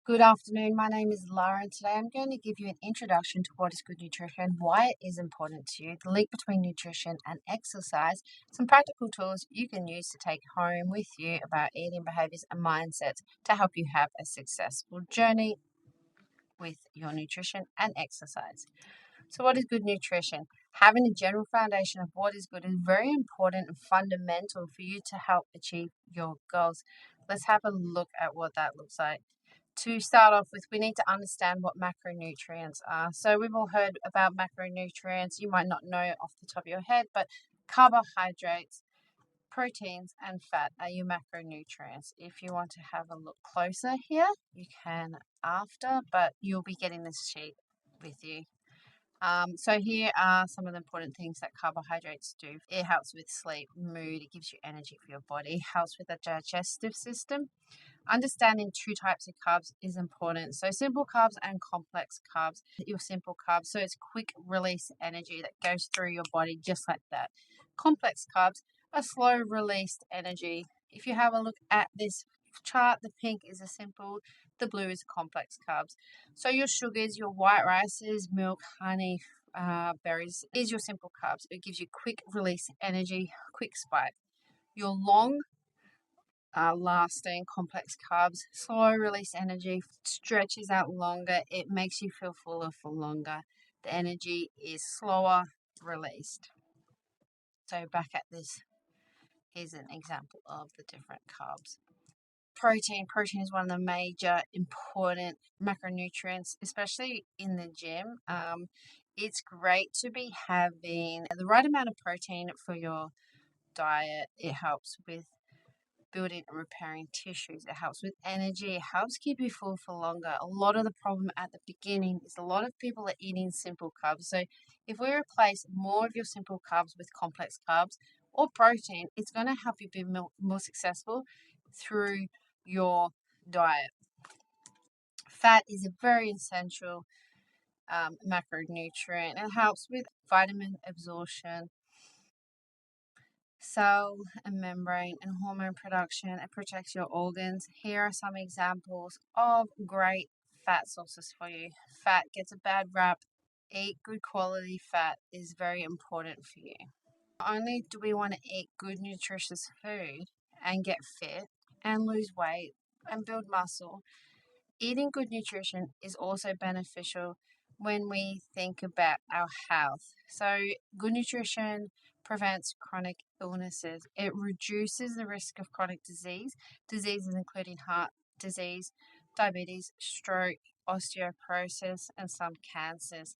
Good afternoon. My name is Lara, and today I'm going to give you an introduction to what is good nutrition, why it is important to you, the link between nutrition and exercise, some practical tools you can use to take home with you about eating behaviors and mindsets to help you have a successful journey with your nutrition and exercise. So, what is good nutrition? Having a general foundation of what is good is very important and fundamental for you to help achieve your goals. Let's have a look at what that looks like. To start off with, we need to understand what macronutrients are. So we've all heard about macronutrients. You might not know off the top of your head, but carbohydrates, proteins, and fat are your macronutrients. If you want to have a look closer here, you can after, but you'll be getting this sheet with you. So here are some of the important things that carbohydrates do. It helps with sleep, mood, it gives you energy for your body, helps with the digestive system. Understanding two types of carbs is important. So simple carbs and complex carbs. Your simple carbs, so it's quick release energy that goes through your body just like that. Complex carbs are slow released energy. If you have a look at this chart, the pink is a simple, the blue is complex carbs. So your sugars, your white rices, milk, honey, berries is your simple carbs. It gives you quick release energy, quick spike. Your long lasting complex carbs, slow release energy, stretches out longer, it makes you feel fuller for longer. The energy is slower released. So back at this, here's an example of the different carbs. Protein is one of the major important macronutrients, especially in the gym. It's great to be having the right amount of protein for your diet. It helps with building and repairing tissues. It helps with energy. It helps keep you full for longer. A lot of the problem at the beginning is a lot of people are eating simple carbs. So if we replace more of your simple carbs with complex carbs or protein, it's going to help you be more successful through your diet. Fat is a very essential macronutrient. It helps with vitamin absorption, cell and membrane and hormone production. It protects your organs. Here are some examples of great fat sources for you. Fat gets a bad rap. Eat good quality fat is very important for you. Not only do we want to eat good nutritious food and get fit and lose weight and build muscle, eating good nutrition is also beneficial when we think about our health. So, good nutrition prevents chronic illnesses. It reduces the risk of chronic diseases including heart disease, diabetes, stroke, osteoporosis, and some cancers.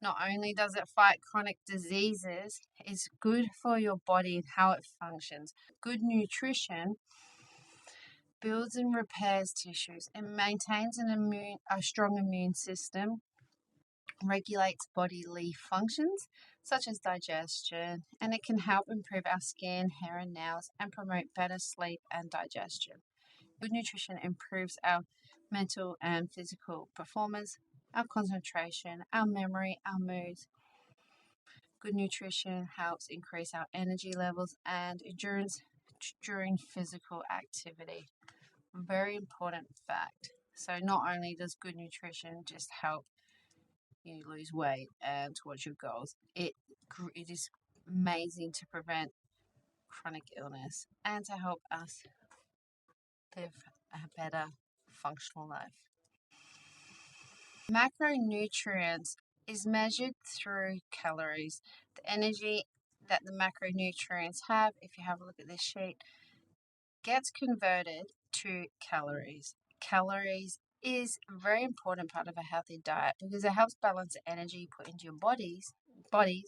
Not only does it fight chronic diseases, it's good for your body and how it functions. Good nutrition builds and repairs tissues and maintains a strong immune system, regulates bodily functions such as digestion, and it can help improve our skin, hair, and nails and promote better sleep and digestion. Good nutrition improves our mental and physical performance, our concentration, our memory, our moods. Good nutrition helps increase our energy levels and endurance during physical activity. Very important fact. So not only does good nutrition just help you lose weight and towards your goals, it is amazing to prevent chronic illness and to help us live a better functional life. Macronutrients is measured through calories. The energy that the macronutrients have, if you have a look at this sheet, gets converted to calories. Calories is a very important part of a healthy diet because it helps balance the energy you put into your bodies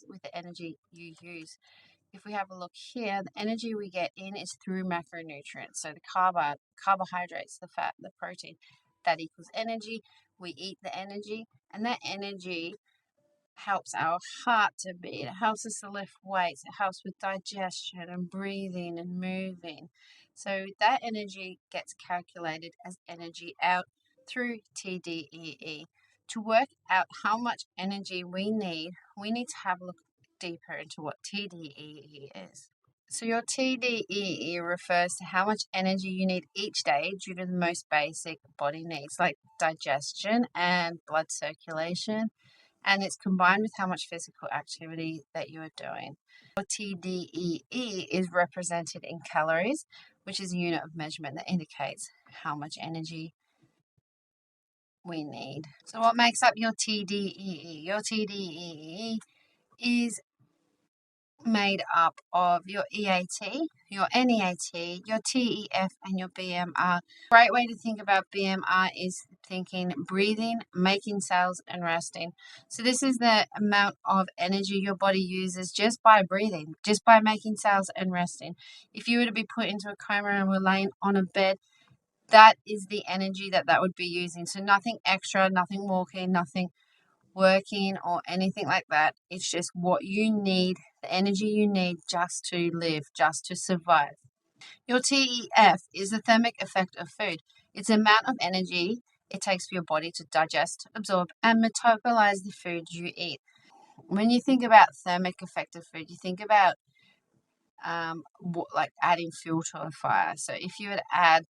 with the energy you use. If we have a look here, the energy we get in is through macronutrients. So the carbohydrates, the fat, the protein, that equals energy. We eat the energy, and that energy helps our heart to beat. It helps us to lift weights. It helps with digestion and breathing and moving. So that energy gets calculated as energy out through TDEE. To work out how much energy we need to have a look deeper into what TDEE is. So your TDEE refers to how much energy you need each day due to the most basic body needs like digestion and blood circulation, and it's combined with how much physical activity that you are doing. Your TDEE is represented in calories, which is a unit of measurement that indicates how much energy we need. So what makes up your TDEE? Your TDEE is made up of your EAT, your NEAT, your TEF, and your BMR. Great way to think about BMR is thinking breathing, making cells, and resting. So this is the amount of energy your body uses just by breathing, just by making cells and resting. If you were to be put into a coma and were laying on a bed, that is the energy that would be using. So nothing extra, nothing walking, nothing working or anything like that. It's just what you need, the energy you need just to live, just to survive. Your TEF is the thermic effect of food. It's the amount of energy it takes for your body to digest, absorb, and metabolize the food you eat. When you think about thermic effect of food, you think about like adding fuel to a fire. So if you were to add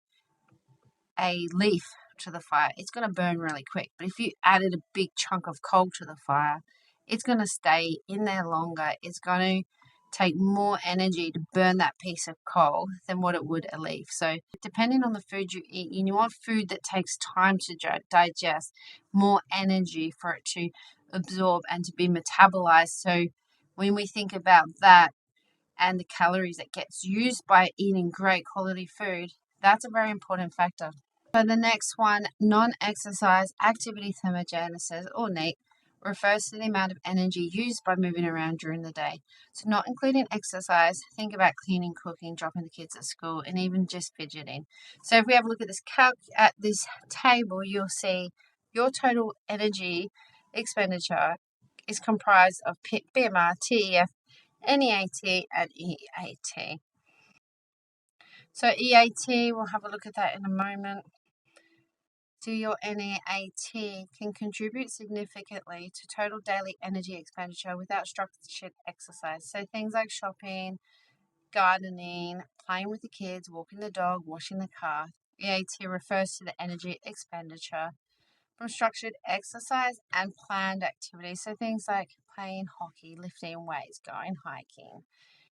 a leaf to the fire, it's going to burn really quick. But if you added a big chunk of coal to the fire, it's going to stay in there longer. It's going to take more energy to burn that piece of coal than what it would a leaf. So depending on the food you eat, you want food that takes time to digest, more energy for it to absorb and to be metabolized. So when we think about that and the calories that gets used by eating great quality food, that's a very important factor. So the next one, non-exercise activity thermogenesis, or NEAT, refers to the amount of energy used by moving around during the day. So not including exercise, think about cleaning, cooking, dropping the kids at school, and even just fidgeting. So if we have a look at this table, you'll see your total energy expenditure is comprised of BMR, TEF, NEAT, and EAT. So EAT, we'll have a look at that in a moment. So your NEAT can contribute significantly to total daily energy expenditure without structured exercise. So things like shopping, gardening, playing with the kids, walking the dog, washing the car. EAT refers to the energy expenditure from structured exercise and planned activities. So things like playing hockey, lifting weights, going hiking.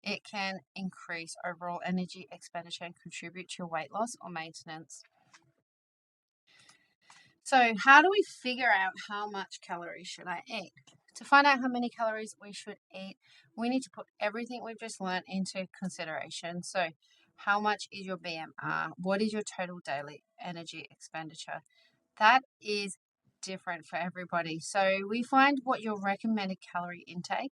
It can increase overall energy expenditure and contribute to your weight loss or maintenance. So how do we figure out how much calories should I eat? To find out how many calories we should eat, we need to put everything we've just learned into consideration. So how much is your BMR? What is your total daily energy expenditure? That is different for everybody. So we find what your recommended calorie intake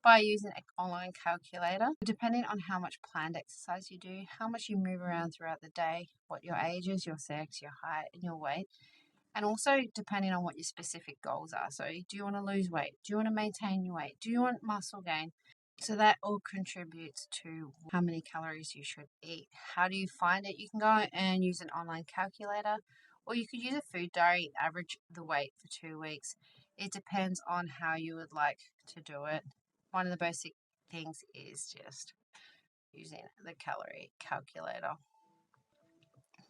by using an online calculator, depending on how much planned exercise you do, how much you move around throughout the day, what your age is, your sex, your height, and your weight. And also depending on what your specific goals are. So do you want to lose weight? Do you want to maintain your weight? Do you want muscle gain? So that all contributes to how many calories you should eat. How do you find it? You can go and use an online calculator, or you could use a food diary, average the weight for 2 weeks. It depends on how you would like to do it. One of the basic things is just using the calorie calculator.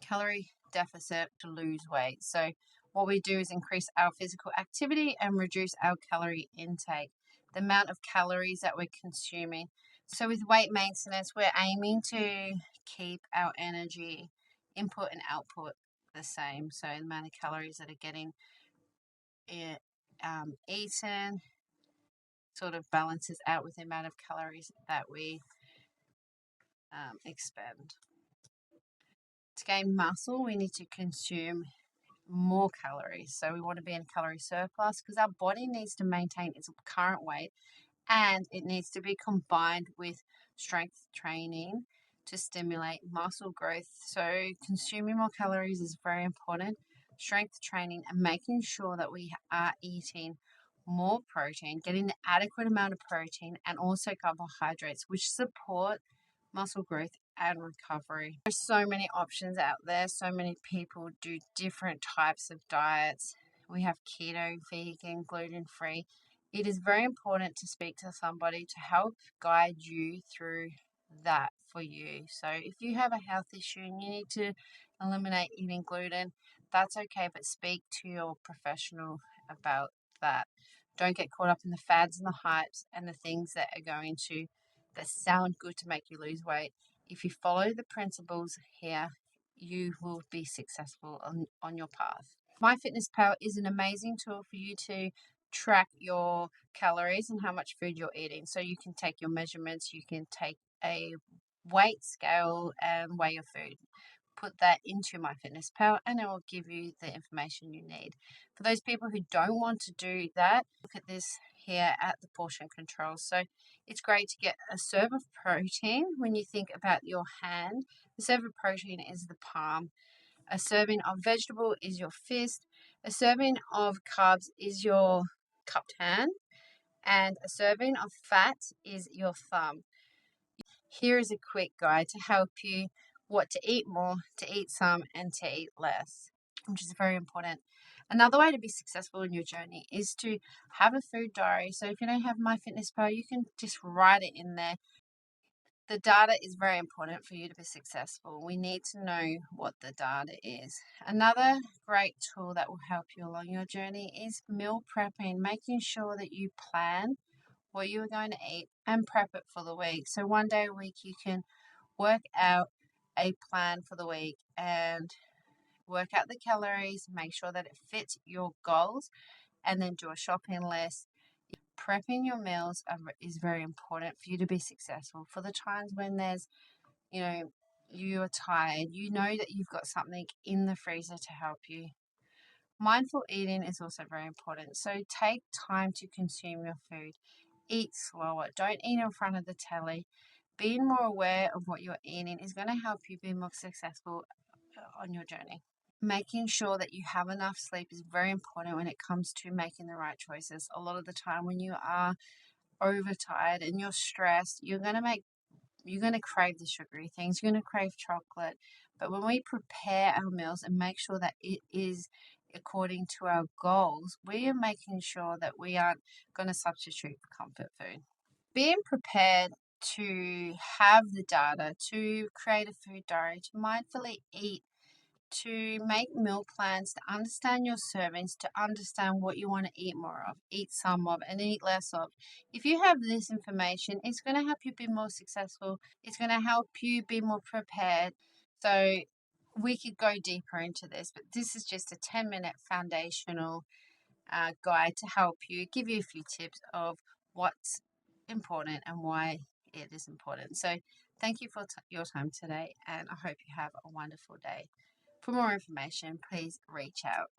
Calorie deficit to lose weight. So what we do is increase our physical activity and reduce our calorie intake, the amount of calories that we're consuming. So with weight maintenance, we're aiming to keep our energy input and output the same. So the amount of calories that are getting eaten sort of balances out with the amount of calories that we expend. To gain muscle, we need to consume more calories. So we want to be in a calorie surplus because our body needs to maintain its current weight, and it needs to be combined with strength training to stimulate muscle growth. So consuming more calories is very important. Strength training and making sure that we are eating more protein, getting the adequate amount of protein and also carbohydrates, which support muscle growth and recovery. There's so many options out there. So many people do different types of diets. We have keto, vegan, gluten-free. It is very important to speak to somebody to help guide you through that for you. So if you have a health issue and you need to eliminate eating gluten, that's okay, but speak to your professional about that. Don't get caught up in the fads and the hypes and the things that sound good to make you lose weight. If you follow the principles here, you will be successful on your path. MyFitnessPal is an amazing tool for you to track your calories and how much food you're eating. So you can take your measurements, you can take a weight scale and weigh your food. Put that into MyFitnessPal and it will give you the information you need. For those people who don't want to do that, look at this here at the portion control. So it's great to get a serve of protein. When you think about your hand, the serve of protein is the palm. A serving of vegetable is your fist. A serving of carbs is your cupped hand. And a serving of fat is your thumb. Here is a quick guide to help you what to eat more, to eat some, and to eat less, which is very important. Another way to be successful in your journey is to have a food diary. So if you don't have MyFitnessPal, you can just write it in there. The data is very important for you to be successful. We need to know what the data is. Another great tool that will help you along your journey is meal prepping, making sure that you plan what you are going to eat and prep it for the week. So one day a week you can work out a plan for the week and work out the calories, make sure that it fits your goals, and then do a shopping list. Prepping your meals is very important for you to be successful. For the times when you are tired, you know that you've got something in the freezer to help you. Mindful eating is also very important. So take time to consume your food. Eat slower. Don't eat in front of the telly. Being more aware of what you're eating is going to help you be more successful on your journey. Making sure that you have enough sleep is very important when it comes to making the right choices. A lot of the time when you are overtired and you're stressed, you're going to crave the sugary things, you're going to crave chocolate. But when we prepare our meals and make sure that it is according to our goals, we are making sure that we aren't going to substitute for comfort food. Being prepared to have the data, to create a food diary, to mindfully eat, to make meal plans, to understand your servings, to understand what you want to eat more of, eat some of, and eat less of. If you have this information, it's going to help you be more successful. It's going to help you be more prepared. So we could go deeper into this, but this is just a 10-minute foundational guide to help you, give you a few tips of what's important and why it is important. So thank you for your time today, and I hope you have a wonderful day. For more information, please reach out.